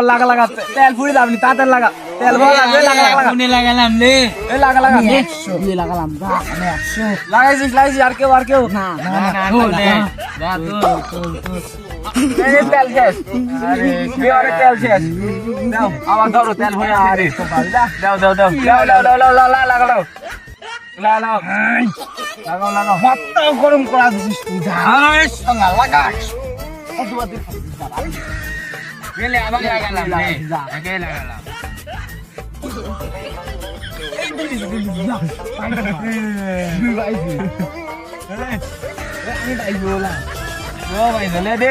বল লাগা লাগা তেল ফুরি দাবনি তাতে লাগা তেল বল লাগা লাগা লাগা কোনে লাগালাম লে এই লাগা লাগা 100 দিয়ে লাগালাম দা আমি 100 লাগাইছিস আর কেউ না যা তো এই তেল শেষ আরে কি আরে তেল শেষ দাও আবার ধরো তেল হয়ে আরে তো বালদা দাও লাগা লাগাও মত গরম করা দিছিস তুই যা সঙ্গা লাগা গেলে আবার লাগালাম লে আগে লাগালাম ও ভাই দে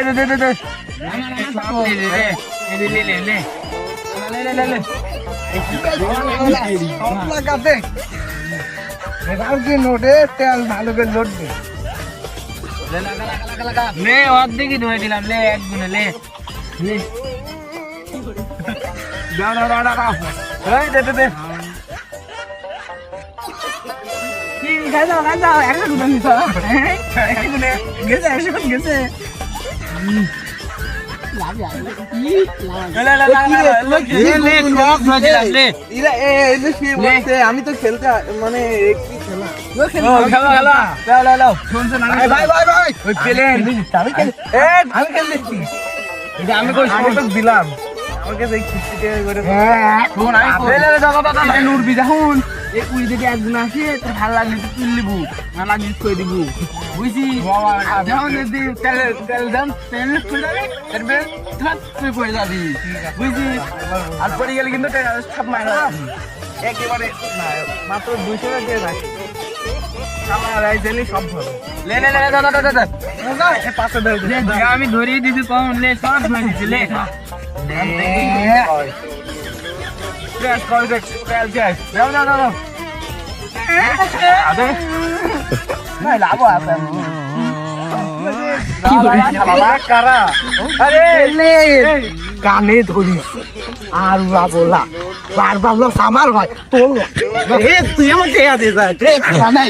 নোটে তেল ভালো করে লোড দে লে অর্ধেকই ধুয়ে দিলাম লে এক গুণে লে দাও এই দে কি গাজা একটা গুণ নিছ একটা গুণে গেছে লাগা কি লে আমি তো খেলতে মানে কি খেলা ভাই ওই পেলেন আমি খেলতেছি আমি কই সমর্থক দিলাম আমাকে দেখ 60 টাকা করে শোন আমি নুরবি যখন এই কুড়ি থেকে একদিন আসে তোর ভালো লাগলে তুই তুল লিবু না লাগলে কই দিব বুঝছি যখন যদি তেল দাম তেল করে যাবে তারপরে তুই পড়ে যাবি বুঝছি আর পড়ে গেলে কিন্তু সব মারা একেবারে মাত্র 200 টাকা দিয়ে রাখি আমার আইজেলি সব ধরো লে দাদা এ পাশে ধরে আমি ধরিয়ে দিছি কম লে সব ধরিয়েছি লে গ্যাস কল দেখ তেল গ্যাস দাও আবে নাই লাভ আছে কি বলে কারা আরে লে কানে ধরিস আর উড়া বলা বারবার লোক আমার হয় তোর তুই আমাকে দে যা নাই